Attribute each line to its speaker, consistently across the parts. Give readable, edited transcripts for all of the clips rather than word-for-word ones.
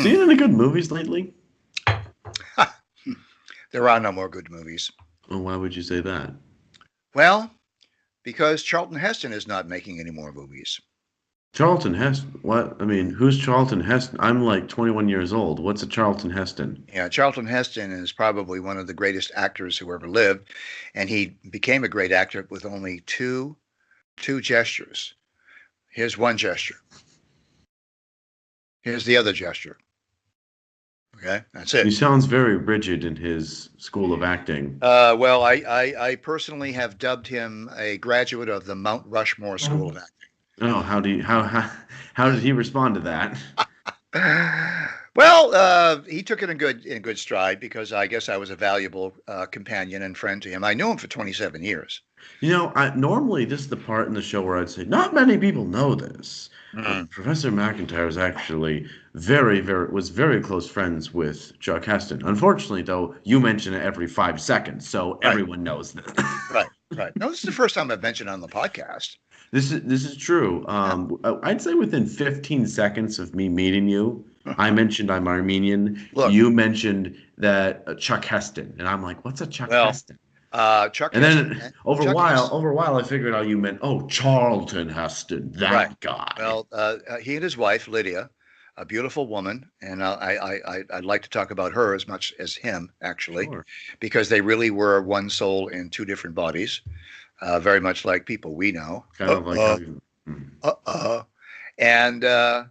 Speaker 1: Seen any good movies lately?
Speaker 2: There are no more good movies.
Speaker 1: Oh, why would you say that?
Speaker 2: Well, because Charlton Heston is not making any more movies.
Speaker 1: Charlton Heston. What? I mean, who's Charlton Heston? I'm like 21 years old. What's a Charlton Heston?
Speaker 2: Yeah, Charlton Heston is probably one of the greatest actors who ever lived, and he became a great actor with only two gestures. Here's one gesture. Here's the other gesture. Okay, that's
Speaker 1: He
Speaker 2: it.
Speaker 1: sounds very rigid in his school of acting.
Speaker 2: Well, I personally have dubbed him a graduate of the Mount Rushmore School of
Speaker 1: Oh, how did he respond to that?
Speaker 2: Acting. Well, he took it in good stride because I guess I was a valuable companion and friend to him. I knew him for 27 years.
Speaker 1: Normally this is the part in the show where I'd say not many people know this,
Speaker 2: Mm.
Speaker 1: but Professor McIntyre is actually was very close friends with Chuck Heston. Unfortunately, though, you mention it every 5 seconds, so
Speaker 2: Right,
Speaker 1: everyone knows this.
Speaker 2: right, right. No, this is the first time I've mentioned it on the podcast.
Speaker 1: This is true.
Speaker 2: Yeah.
Speaker 1: I'd say within 15 seconds of me meeting you, I mentioned I'm Armenian.
Speaker 2: Look,
Speaker 1: You mentioned that Chuck Heston, and I'm like, what's a Chuck
Speaker 2: well,
Speaker 1: Heston?
Speaker 2: Chuck
Speaker 1: And
Speaker 2: Heston.
Speaker 1: then over a
Speaker 2: Chuck
Speaker 1: while,
Speaker 2: Heston.
Speaker 1: I figured out you meant, oh, Charlton Heston,
Speaker 2: Right.
Speaker 1: that guy.
Speaker 2: Well, he and his wife Lydia, a beautiful woman, and I'd like to talk about her as much as him actually,
Speaker 1: Sure.
Speaker 2: because they really were one soul in two different bodies, very much like people we know.
Speaker 1: Kind of like how you. Hmm.
Speaker 2: Uh, uh. And yeah,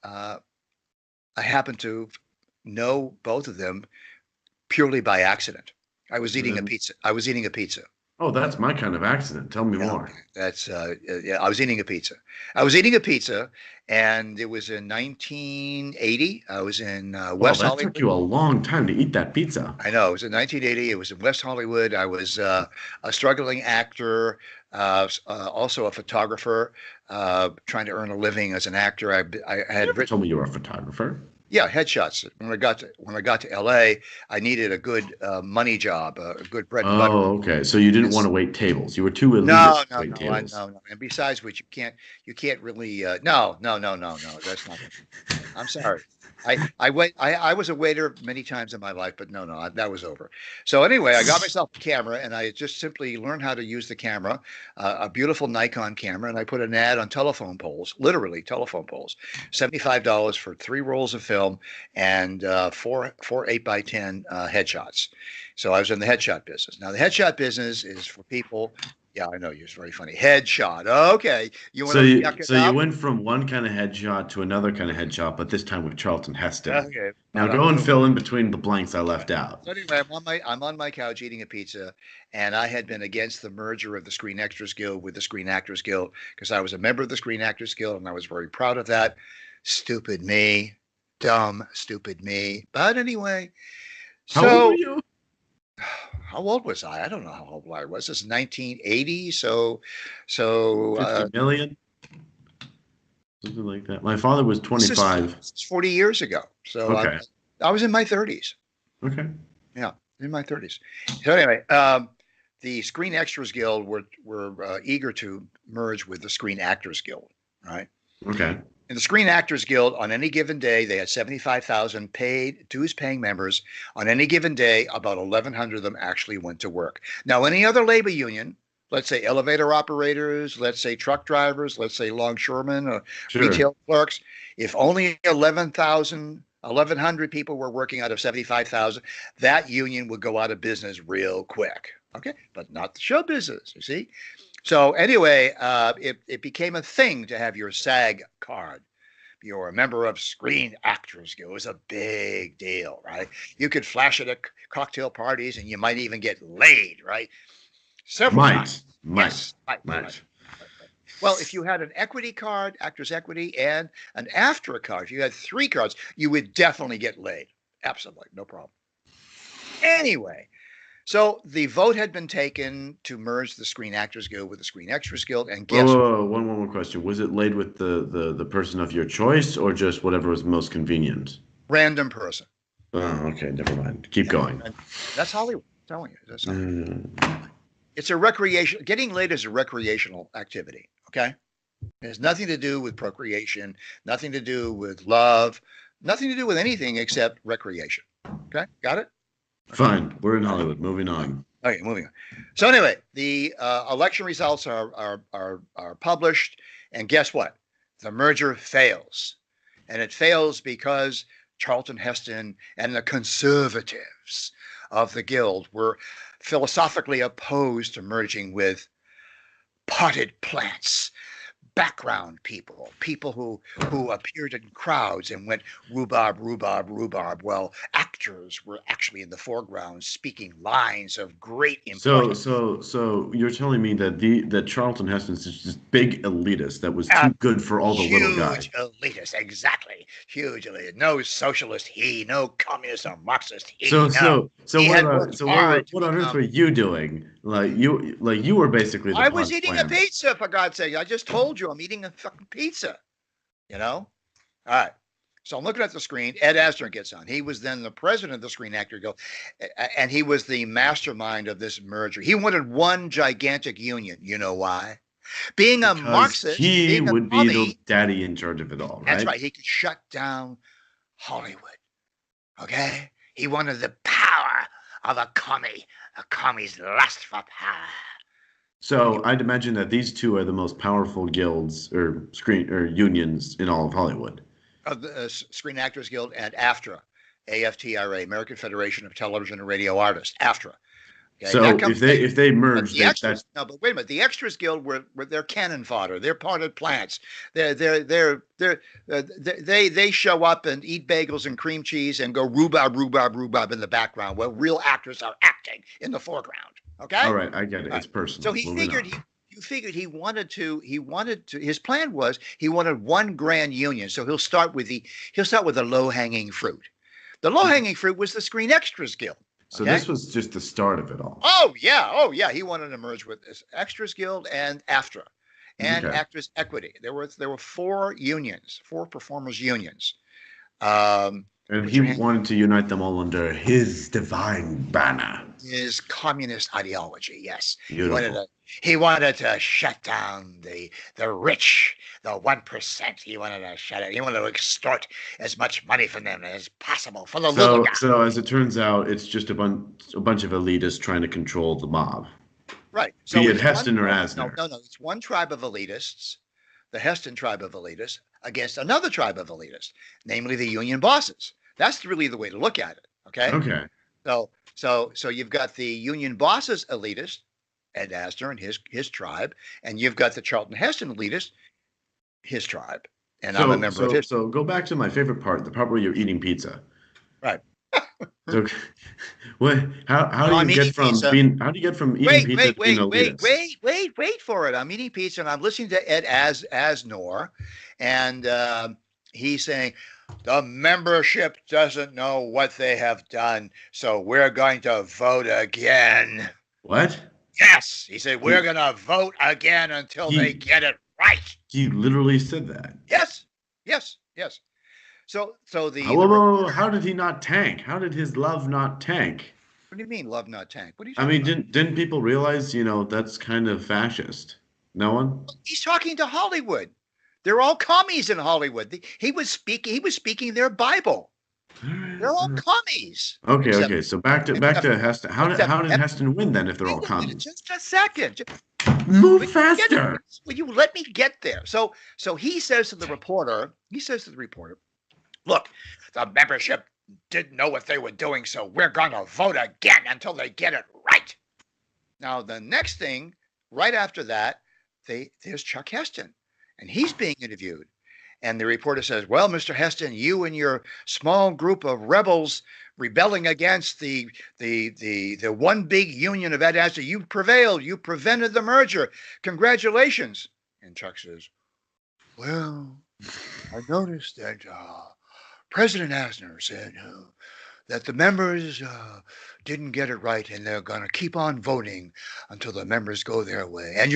Speaker 2: uh, I happen to know both of them purely by accident. I was eating a
Speaker 1: And,
Speaker 2: pizza. I was eating a pizza.
Speaker 1: oh, that's my kind of accident. Tell me
Speaker 2: Yeah,
Speaker 1: more.
Speaker 2: that's yeah. I was eating a pizza. I was eating a pizza, and it was in 1980. I was in
Speaker 1: Well,
Speaker 2: West
Speaker 1: that took
Speaker 2: Hollywood.
Speaker 1: you a long time to eat that pizza.
Speaker 2: I know it was in 1980. It was in West Hollywood. I was a struggling actor, also a photographer, trying to earn a living as an actor. I
Speaker 1: You
Speaker 2: had
Speaker 1: never
Speaker 2: written.
Speaker 1: told me you were a photographer.
Speaker 2: Yeah, headshots. When I got to LA, I needed a good money job, a good bread and butter.
Speaker 1: Oh, okay. So you didn't
Speaker 2: And
Speaker 1: want to wait tables. You were too
Speaker 2: no,
Speaker 1: elitist to
Speaker 2: no,
Speaker 1: wait
Speaker 2: no, I
Speaker 1: tables.
Speaker 2: no, no. And besides which, you can't really. No, no, no, no, no. That's not. I'm sorry. I was a waiter many times in my life, but no, no, that was over. So anyway, I got myself a camera, and I just simply learned how to use the camera, a beautiful Nikon camera, and I put an ad on telephone poles, literally telephone poles, $75 for 3 rolls of film and four 8x10 headshots. So I was in the headshot business. Now the headshot business is for people. Yeah, I know you're very funny. Headshot. Okay, you want
Speaker 1: So
Speaker 2: to
Speaker 1: you
Speaker 2: yuck it
Speaker 1: so you
Speaker 2: up?
Speaker 1: went from one kind of headshot to another kind of headshot, but this time with Charlton Heston.
Speaker 2: Okay,
Speaker 1: Now
Speaker 2: not
Speaker 1: go and
Speaker 2: on.
Speaker 1: fill in between the blanks I left out.
Speaker 2: So anyway, I'm on my couch eating a pizza, and I had been against the merger of the Screen Extras Guild with the Screen Actors Guild because I was a member of the Screen Actors Guild, and I was very proud of that. Stupid me, dumb, stupid me. But anyway,
Speaker 1: How old were
Speaker 2: so
Speaker 1: you?
Speaker 2: how old was I? I don't know how old I was. This is 1980, so
Speaker 1: 50 million? Something like that. My father was
Speaker 2: this is
Speaker 1: 25.
Speaker 2: 40 years ago. So
Speaker 1: Okay.
Speaker 2: I was in my 30s.
Speaker 1: Okay.
Speaker 2: Yeah, in my 30s. So anyway, the Screen Extras Guild were eager to merge with the Screen Actors Guild, right?
Speaker 1: Okay.
Speaker 2: In the Screen Actors Guild, on any given day, they had 75,000 dues-paying members. On any given day, about 1,100 of them actually went to work. Now, any other labor union, let's say elevator operators, let's say truck drivers, let's say longshoremen, or
Speaker 1: Sure.
Speaker 2: retail clerks, if only 1,100 people were working out of 75,000, that union would go out of business real quick. Okay, but not the show business, you see? So anyway, it became a thing to have your SAG card. You're a member of Screen Actors Guild. It was a big deal, right? You could flash it at cocktail parties, and you might even get laid, right? Several times.
Speaker 1: Might.
Speaker 2: Yes, right, right,
Speaker 1: Might.
Speaker 2: right. Well, if you had an equity card, actors equity, and an after card, if you had 3 cards, you would definitely get laid. Absolutely, no problem. Anyway, so the vote had been taken to merge the Screen Actors Guild with the Screen Extras Guild, and
Speaker 1: Whoa,
Speaker 2: guess what?
Speaker 1: whoa, whoa, one more question. Was it laid with the person of your choice or just whatever was most convenient?
Speaker 2: Random person.
Speaker 1: Oh, okay, never mind. Keep
Speaker 2: Yeah,
Speaker 1: going.
Speaker 2: and that's Hollywood. I'm telling you, that's Hollywood.
Speaker 1: Mm,
Speaker 2: It's a recreation. Getting laid is a recreational activity. Okay. It has nothing to do with procreation, nothing to do with love, nothing to do with anything except recreation. Okay, got it?
Speaker 1: Fine. We're in Hollywood. Moving on.
Speaker 2: Okay, moving on. So anyway, the election results are published, and guess what? The merger fails, and it fails because Charlton Heston and the conservatives of the guild were philosophically opposed to merging with potted plants, background people, people who appeared in crowds and went rhubarb, rhubarb, rhubarb. Well, actors were actually in the foreground speaking lines of great importance.
Speaker 1: So you're telling me that that Charlton Heston's is this big elitist that was
Speaker 2: Uh,
Speaker 1: too good for all the little guys.
Speaker 2: Huge elitist, exactly. Huge elitist. No socialist he, no communist or Marxist he.
Speaker 1: So
Speaker 2: No.
Speaker 1: so
Speaker 2: He
Speaker 1: what
Speaker 2: had
Speaker 1: about
Speaker 2: worked hard to
Speaker 1: what on earth
Speaker 2: become.
Speaker 1: were you doing? You were basically the
Speaker 2: I was
Speaker 1: pot
Speaker 2: eating a
Speaker 1: plant.
Speaker 2: pizza, for God's sake. I just told you I'm eating a fucking pizza. You know? All right. So I'm looking at the screen. Ed Asner gets on. He was then the president of the Screen Actor Guild, and he was the mastermind of this merger. He wanted one gigantic union. You know why? Being a
Speaker 1: Because
Speaker 2: Marxist,
Speaker 1: he
Speaker 2: being a
Speaker 1: would be the
Speaker 2: commie,
Speaker 1: daddy in charge of it all,
Speaker 2: that's
Speaker 1: right?
Speaker 2: right. He could shut down Hollywood. Okay? He wanted the power of a commie, a commie's lust for power.
Speaker 1: So I'd imagine that these two are the most powerful guilds or screen or unions in all of Hollywood.
Speaker 2: Of the Screen Actors Guild and AFTRA, AFTRA, American Federation of Television and Radio Artists, AFTRA. Okay,
Speaker 1: So
Speaker 2: that comes
Speaker 1: if they
Speaker 2: but
Speaker 1: merge,
Speaker 2: the extras, no, but wait a minute. The Extras Guild were they're cannon fodder. They're potted plants. They show up and eat bagels and cream cheese and go rhubarb, rhubarb, rhubarb in the background, while real actors are acting in the foreground. Okay.
Speaker 1: all right, I get it.
Speaker 2: All
Speaker 1: It's
Speaker 2: right.
Speaker 1: personal.
Speaker 2: So he
Speaker 1: Moving
Speaker 2: figured
Speaker 1: on.
Speaker 2: you figured he wanted to his plan was he wanted one grand union. So he'll start with the low hanging fruit. The low hanging fruit was the Screen Extras Guild.
Speaker 1: So
Speaker 2: Okay.
Speaker 1: this was just the start of it all.
Speaker 2: Oh yeah. He wanted to merge with this Extras Guild and AFTRA and
Speaker 1: Okay.
Speaker 2: Actors Equity. There were four unions, four performers unions. Um,
Speaker 1: And
Speaker 2: put
Speaker 1: he
Speaker 2: your hand
Speaker 1: wanted to unite them all under his divine banner.
Speaker 2: His communist ideology. Yes,
Speaker 1: Beautiful.
Speaker 2: he wanted to shut down the rich, the 1%. He wanted to shut it. He wanted to extort as much money from them as possible for the little guy.
Speaker 1: So as it turns out, it's just a bunch of elitists trying to control the mob.
Speaker 2: Right. So
Speaker 1: Be it
Speaker 2: it's
Speaker 1: Heston or
Speaker 2: no,
Speaker 1: Asner.
Speaker 2: no. It's one tribe of elitists, the Heston tribe of elitists, against another tribe of elitists, namely the union bosses. That's really the way to look at it. Okay.
Speaker 1: Okay.
Speaker 2: So you've got the union bosses elitist, Ed Asner and his tribe, and you've got the Charlton Heston elitist, his tribe. And I'm a member of his.
Speaker 1: So go back to my favorite part, the part where you're eating pizza.
Speaker 2: Right.
Speaker 1: So what how
Speaker 2: So I'm
Speaker 1: do you
Speaker 2: eating
Speaker 1: get from
Speaker 2: pizza.
Speaker 1: being how do you get from eating pizza to being elitist?
Speaker 2: Wait for it. I'm eating pizza and I'm listening to Ed Asnor, and he's saying the membership doesn't know what they have done, so we're going to vote again.
Speaker 1: What?
Speaker 2: Yes, he said we're going to vote again until they get it right.
Speaker 1: He literally said that.
Speaker 2: Yes. So
Speaker 1: How did he not tank? How did his love not tank?
Speaker 2: what do you mean love not tank? What are you
Speaker 1: I
Speaker 2: talking
Speaker 1: mean,
Speaker 2: about?
Speaker 1: didn't people realize, that's kind of fascist? No one?
Speaker 2: He's talking to Hollywood. They're all commies in Hollywood. He was speaking their Bible. They're all commies.
Speaker 1: Okay. So back to Heston. How did Heston win then if they're all
Speaker 2: Wait a minute,
Speaker 1: commies?
Speaker 2: just a second.
Speaker 1: Move faster.
Speaker 2: Will you let me get there? So he says to the reporter, look, the membership didn't know what they were doing, so we're going to vote again until they get it right. Now, the next thing, right after that, there's Chuck Heston, and he's being interviewed. And the reporter says, well, Mr. Heston, you and your small group of rebels rebelling against the one big union of Ed Asner, you prevailed. You prevented the merger. Congratulations. And Chuck says, well, I noticed that President Asner said that the members didn't get it right, and they're going to keep on voting until the members go their way. And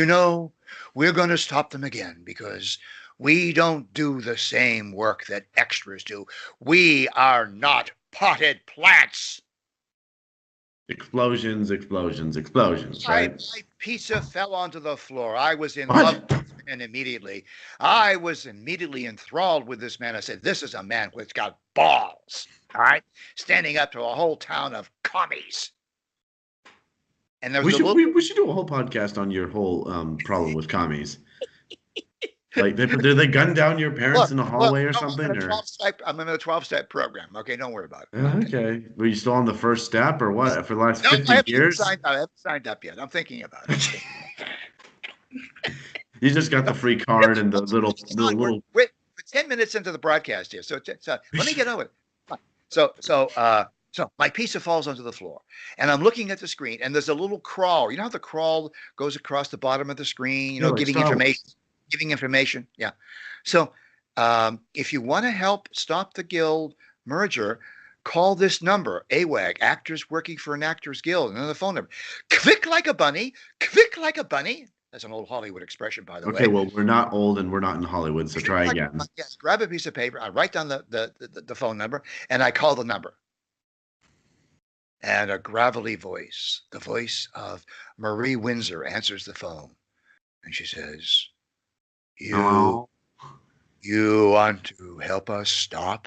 Speaker 2: we're going to stop them again because we don't do the same work that extras do. We are not potted plants.
Speaker 1: Explosions,
Speaker 2: My
Speaker 1: right?
Speaker 2: pizza fell onto the floor. I was in
Speaker 1: What?
Speaker 2: love with And immediately, I was immediately enthralled with this man. I said, this is a man who's got balls, all right? Standing up to a whole town of commies. And there
Speaker 1: We
Speaker 2: was a
Speaker 1: should
Speaker 2: little.
Speaker 1: we should do a whole podcast on your whole problem with commies. Like did they gun down your parents in the
Speaker 2: Look,
Speaker 1: hallway or
Speaker 2: no,
Speaker 1: something? Or
Speaker 2: I'm in a 12-step program. Okay, don't worry about it. Okay.
Speaker 1: okay, were you still on the first step or what for the last
Speaker 2: No,
Speaker 1: 50 years?
Speaker 2: I haven't signed up yet. I'm thinking about it.
Speaker 1: You just got the free card and the little.
Speaker 2: We're 10 minutes into the broadcast here, so let me get over it. So my pizza falls onto the floor, and I'm looking at the screen, and there's a little crawl. You know how the crawl goes across the bottom of the screen,
Speaker 1: Yeah, like
Speaker 2: giving
Speaker 1: Star Wars.
Speaker 2: information, Yeah. So if you want to help stop the guild merger, call this number, AWAG, Actors Working for an Actors Guild, and another phone number. Quick like a bunny, quick like a bunny. That's an old Hollywood expression, by the way.
Speaker 1: Okay, well, we're not old and we're not in Hollywood, so try again.
Speaker 2: Yes, grab a piece of paper. I write down the phone number, and I call the number. And a gravelly voice, the voice of Marie Windsor, answers the phone. And she says,
Speaker 1: Hello?
Speaker 2: You want to help us stop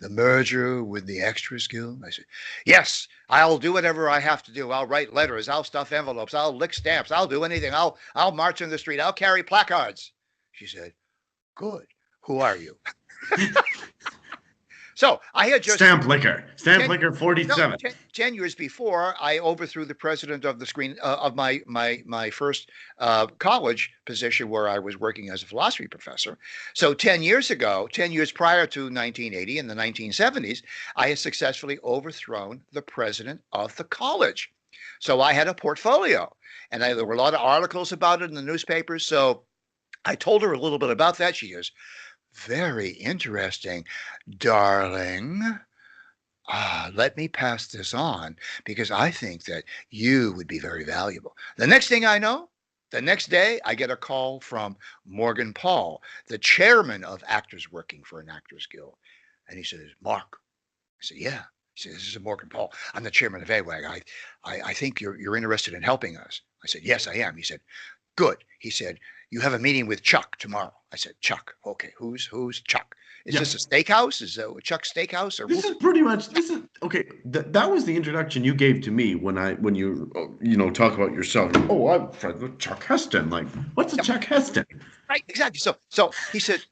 Speaker 2: the merger with the Extras Guild? I said, yes, I'll do whatever I have to do. I'll write letters. I'll stuff envelopes. I'll lick stamps. I'll do anything. I'll march in the street. I'll carry placards. She said, good. Who are you? So I had just
Speaker 1: Stamp liquor 47.
Speaker 2: 10 years before, I overthrew the president of the screen of my first college position where I was working as a philosophy professor. So 10 years ago, 10 years prior to 1980 in the 1970s, I had successfully overthrown the president of the college. So I had a portfolio, and there were a lot of articles about it in the newspapers. So I told her a little bit about that. She goes, very interesting, darling. Let me pass this on because I think that you would be very valuable. The next thing I know, the next day, I get a call from Morgan Paul, the chairman of Actors Working for an Actors Guild. And he says, Mark. I said, yeah. He said, this is Morgan Paul. I'm the chairman of AWAG. I think you're interested in helping us. I said, yes, I am. He said, good. He said, you have a meeting with Chuck tomorrow. I said, Chuck. Okay, who's Chuck? Is this a steakhouse? Is it Chuck's Steakhouse? Or
Speaker 1: this is pretty much okay. That was the introduction you gave to me when you talk about yourself. Oh, I'm friends with Chuck Heston. Like, what's a Chuck Heston?
Speaker 2: Right, exactly. So he said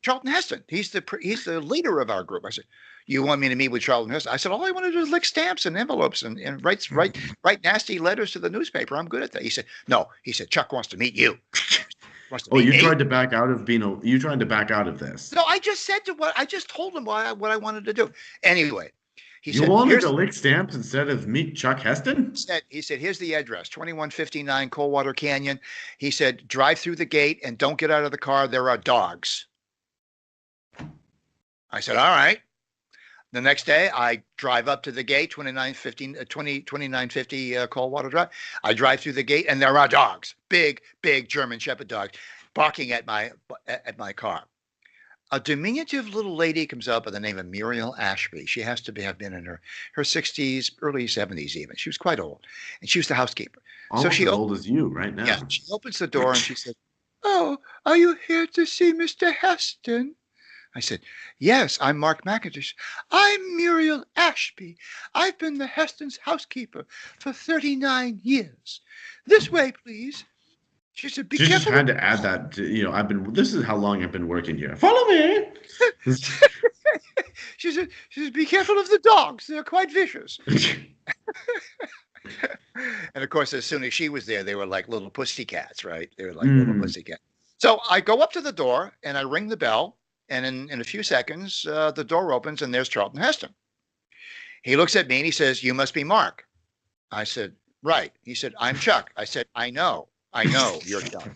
Speaker 2: Charlton Heston. He's the leader of our group. I said, you want me to meet with Charlton Heston? I said, all I want to do is lick stamps and envelopes and write nasty letters to the newspaper. I'm good at that. He said, no. He said, Chuck wants to meet you.
Speaker 1: Tried to back out of you tried to back out of this.
Speaker 2: No, I just told him what I wanted to do. Anyway, he said,
Speaker 1: wanted to lick stamps instead of meet Chuck Heston?
Speaker 2: He said, here's the address, 2159 Coldwater Canyon. He said, drive through the gate and don't get out of the car. There are dogs. I said, all right. The next day, I drive up to the gate, 2950 Coldwater Drive. I drive through the gate, and there are dogs, big German Shepherd dogs, barking at my car. A diminutive little lady comes up by the name of Muriel Ashby. She has to have been in her 60s, early 70s even. She was quite old, and she was the housekeeper.
Speaker 1: Almost as old as you right now.
Speaker 2: Yeah, she opens the door, and she said, oh, are you here to see Mr. Heston? I said, yes, I'm Mark McIntosh. I'm Muriel Ashby. I've been the Heston's housekeeper for 39 years. This way, please. She said, be careful.
Speaker 1: She just had to add that to, this is how long I've been working here. Follow me.
Speaker 2: She said, be careful of the dogs. They're quite vicious. And of course, as soon as she was there, they were like little pussycats, right? They were like little pussycats. So I go up to the door and I ring the bell. And in a few seconds, the door opens and there's Charlton Heston. He looks at me and he says, you must be Mark. I said, right. He said, I'm Chuck. I said, I know you're Chuck.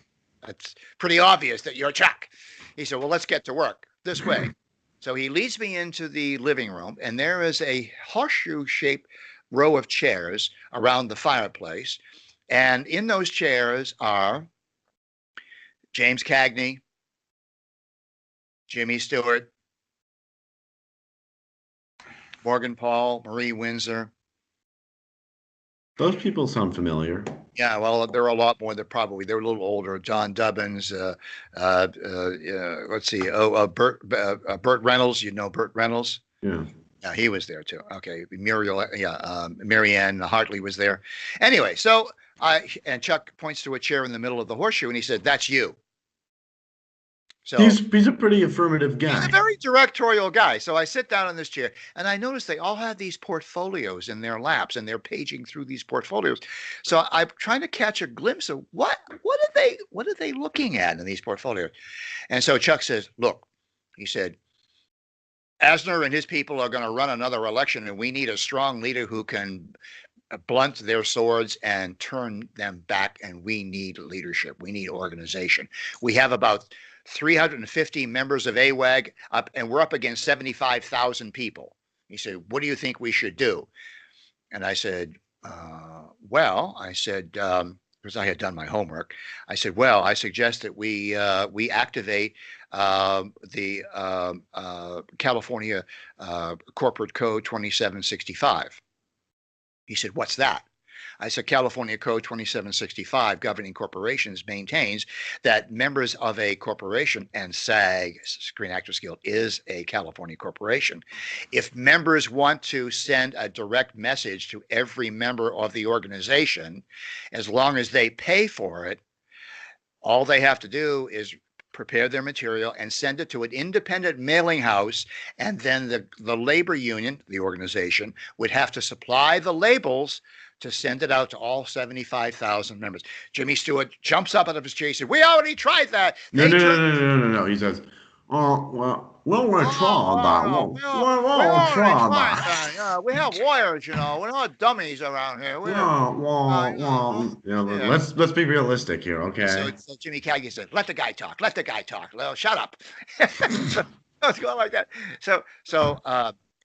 Speaker 2: That's pretty obvious that you're Chuck. He said, well, let's get to work this way. So he leads me into the living room, and there is a horseshoe-shaped row of chairs around the fireplace. And in those chairs are James Cagney, Jimmy Stewart, Morgan Paul, Marie Windsor,
Speaker 1: Those people sound familiar.
Speaker 2: Yeah, well, there are a lot more. They're a little older. John Dubbins. Let's see. Burt Reynolds. You know Burt Reynolds.
Speaker 1: Yeah.
Speaker 2: Yeah, he was there too. Okay, Muriel. Yeah, Marianne Hartley was there. Anyway, so and Chuck points to a chair in the middle of the horseshoe, and he said, "That's you." So
Speaker 1: He's a pretty affirmative
Speaker 2: he's
Speaker 1: guy.
Speaker 2: a very directorial guy. So I sit down in this chair and I notice they all have these portfolios in their laps and they're paging through these portfolios. So I'm trying to catch a glimpse of what are they looking at in these portfolios. And so Chuck says, "Look," he said, "Asner and his people are going to run another election and we need a strong leader who can blunt their swords and turn them back, and we need leadership. We need organization. We have about 350 members of AWAG up, and we're up against 75,000 people." He said, "What do you think we should do?" And I said, because I had done my homework, I said, "Well, I suggest that we activate the California Corporate Code 2765. He said, "What's that?" I said, "California Code 2765 governing corporations maintains that members of a corporation," and SAG, Screen Actors Guild, is a California corporation. "If members want to send a direct message to every member of the organization, as long as they pay for it, all they have to do is prepare their material and send it to an independent mailing house, and then the labor union, the organization, would have to supply the labels to send it out to all 75,000 members." Jimmy Stewart jumps up out of his chair. He said, "We already tried that."
Speaker 1: No. He says, "Oh, well, we'll try that. We'll try that.
Speaker 2: Yeah, we have lawyers, We're not dummies around here.
Speaker 1: Let's be realistic here, okay?"
Speaker 2: So Jimmy Cagney said, "Let the guy talk. Let the guy talk. Well, shut up." I was going like that. So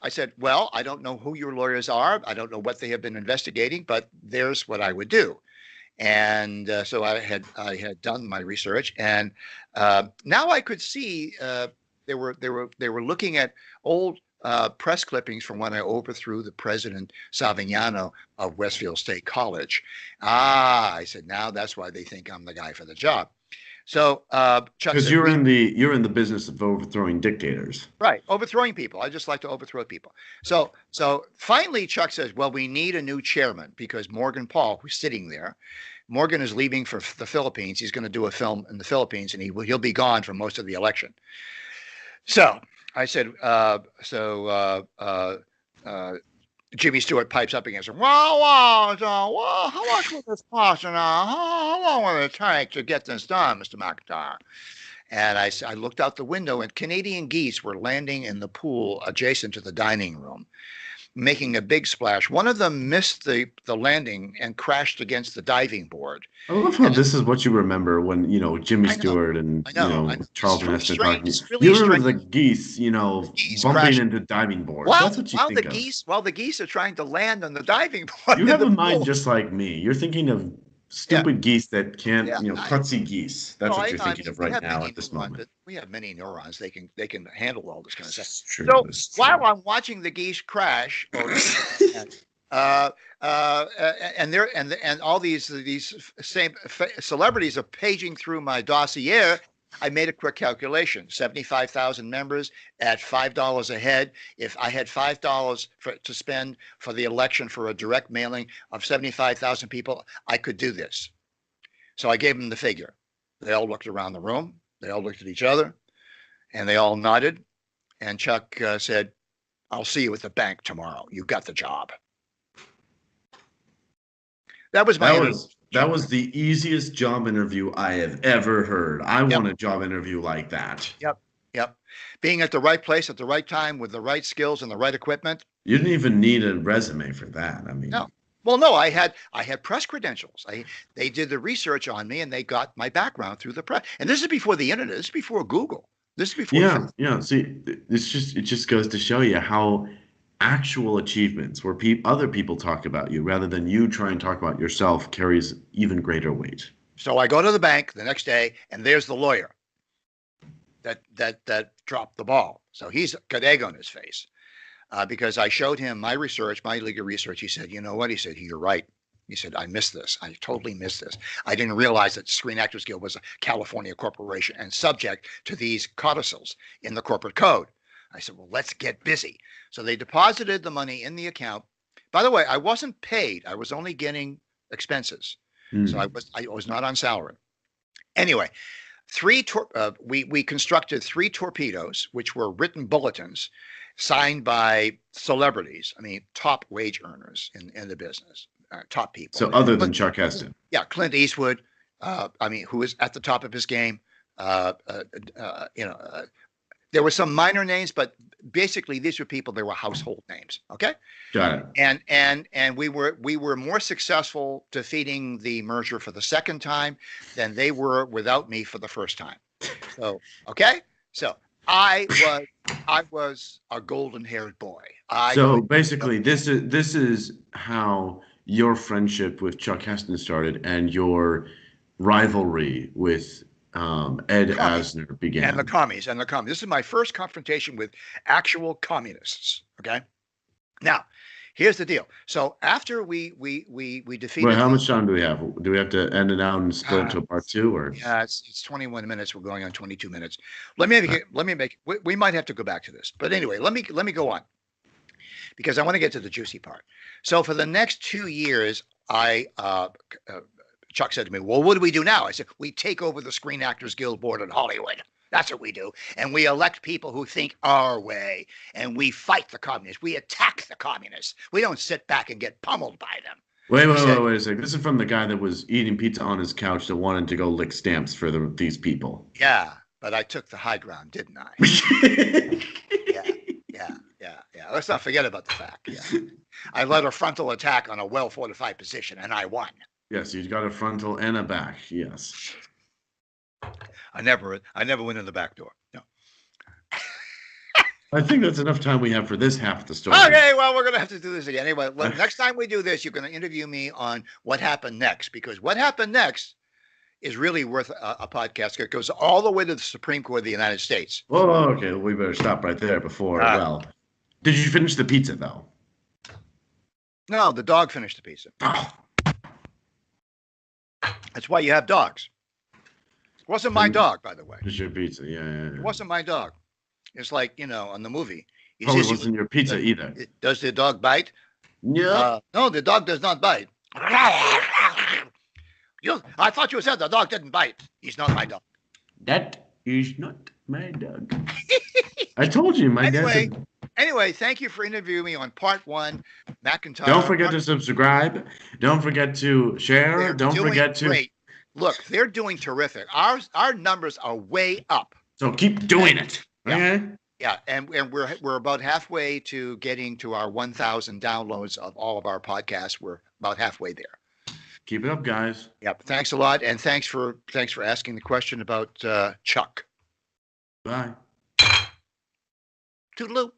Speaker 2: I said, "Well, I don't know who your lawyers are. I don't know what they have been investigating, but there's what I would do." And so I had done my research, and now I could see they were looking at old press clippings from when I overthrew the president Savignano of Westfield State College. I said, now that's why they think I'm the guy for the job. So Chuck,
Speaker 1: because you're in the business of overthrowing dictators,
Speaker 2: right? Overthrowing people. I just like to overthrow people. So finally, Chuck says, "Well, we need a new chairman because Morgan Paul, who's sitting there, Morgan is leaving for the Philippines. He's going to do a film in the Philippines, and he'll be gone for most of the election." So I said, Jimmy Stewart pipes up against him. Well, how much will this cost? And how long will it take to get this done, Mr. McIntyre? And I looked out the window, and Canadian geese were landing in the pool adjacent to the dining room, making a big splash. One of them missed the landing and crashed against the diving board.
Speaker 1: I love how this is what you remember when Jimmy Stewart and Charlton Heston talking. You remember the geese, bumping into diving boards. That's what you think of.
Speaker 2: The geese are trying to land on the diving board.
Speaker 1: You have a mind just like me. You're thinking of stupid geese that can't, klutzy geese. That's what you're thinking of right now at this moment.
Speaker 2: We have many neurons. They can handle all this kind of stuff.
Speaker 1: True,
Speaker 2: so while I'm watching the geese crash, and all these same celebrities are paging through my dossier, I made a quick calculation: 75,000 members at $5 a head. If I had $5 to spend for the election for a direct mailing of 75,000 people, I could do this. So I gave them the figure. They all looked around the room. They all looked at each other, and they all nodded. And Chuck said, "I'll see you at the bank tomorrow. You got the job." That was
Speaker 1: That was the easiest job interview I have ever heard. I want a job interview like that.
Speaker 2: Yep. Being at the right place at the right time with the right skills and the right equipment.
Speaker 1: You didn't even need a resume for that. I mean,
Speaker 2: no. Well, no, I had press credentials. They did the research on me, and they got my background through the press. And this is before the internet. This is before Google. This is before.
Speaker 1: Yeah. See, it just goes to show you how actual achievements where other people talk about you rather than you try and talk about yourself carries even greater weight.
Speaker 2: So I go to the bank the next day, and there's the lawyer that dropped the ball. So he's got egg on his face because I showed him my research, my legal research. He said, "You know what?" He said, "You're right. He said, I missed this. I totally missed this. I didn't realize that Screen Actors Guild was a California corporation and subject to these codicils in the corporate code. I said, well, let's get busy. So they deposited the money in the account. By the way, I wasn't paid. I was only getting expenses. So I was not on salary. Anyway, we constructed 3 torpedoes, which were written bulletins signed by celebrities. I mean, top wage earners in the business, top people.
Speaker 1: So other than Chuck Heston.
Speaker 2: Yeah, Clint Eastwood, who is at the top of his game. There were some minor names, but basically these were people. They were household names. Okay.
Speaker 1: Got it.
Speaker 2: And we were more successul defeating the merger for the second time than they were without me for the first time. So okay. So I was a golden-haired boy.
Speaker 1: So basically, this is how your friendship with Chuck Heston started, and your rivalry with Ed Asner began.
Speaker 2: And the commies. This is my first confrontation with actual communists. Okay. Now, here's the deal. So after we defeated.
Speaker 1: Wait, how much time do we have? Do we have to end it out and split into part 2, or?
Speaker 2: Yeah, it's 21 minutes. We're going on 22 minutes. Let me make. We might have to go back to this, but anyway, let me go on, because I want to get to the juicy part. So for the next 2 years, Chuck said to me, well, what do we do now? I said, we take over the Screen Actors Guild board in Hollywood. That's what we do. And we elect people who think our way. And we fight the communists. We attack the communists. We don't sit back and get pummeled by them.
Speaker 1: Wait a second. This is from the guy that was eating pizza on his couch that wanted to go lick stamps for these people.
Speaker 2: Yeah, but I took the high ground, didn't I? Yeah. Let's not forget about the fact. Yeah. I led a frontal attack on a well-fortified position, and I won.
Speaker 1: Yes, you got a frontal and a back. Yes.
Speaker 2: I never went in the back door. No.
Speaker 1: I think that's enough time we have for this half of the story.
Speaker 2: Okay, well, we're going to have to do this again. Anyway, next time we do this, you're going to interview me on what happened next, because what happened next is really worth a podcast. It goes all the way to the Supreme Court of the United States.
Speaker 1: Oh, okay. We better stop right there before. Did you finish the pizza, though?
Speaker 2: No, the dog finished the pizza.
Speaker 1: Oh.
Speaker 2: That's why you have dogs. It wasn't my dog, by the way.
Speaker 1: It's your pizza, yeah.
Speaker 2: It wasn't my dog. It's like, on the movie.
Speaker 1: Probably wasn't your pizza either.
Speaker 2: Does the dog bite?
Speaker 1: Yeah.
Speaker 2: No, the dog does not bite. I thought you said the dog didn't bite. He's not my dog.
Speaker 1: That is not my dog. I told you, my dad.
Speaker 2: Anyway, thank you for interviewing me on part 1, McIntyre.
Speaker 1: Don't forget to subscribe. Don't forget to share. Don't forget to.
Speaker 2: Great. Look, they're doing terrific. Our numbers are way up.
Speaker 1: So keep doing it.
Speaker 2: Yeah.
Speaker 1: Okay?
Speaker 2: Yeah, and we're about halfway to getting to our 1,000 downloads of all of our podcasts. We're about halfway there.
Speaker 1: Keep it up, guys.
Speaker 2: Yep. Thanks a lot, and thanks for asking the question about Chuck.
Speaker 1: Bye.
Speaker 2: Toodaloo.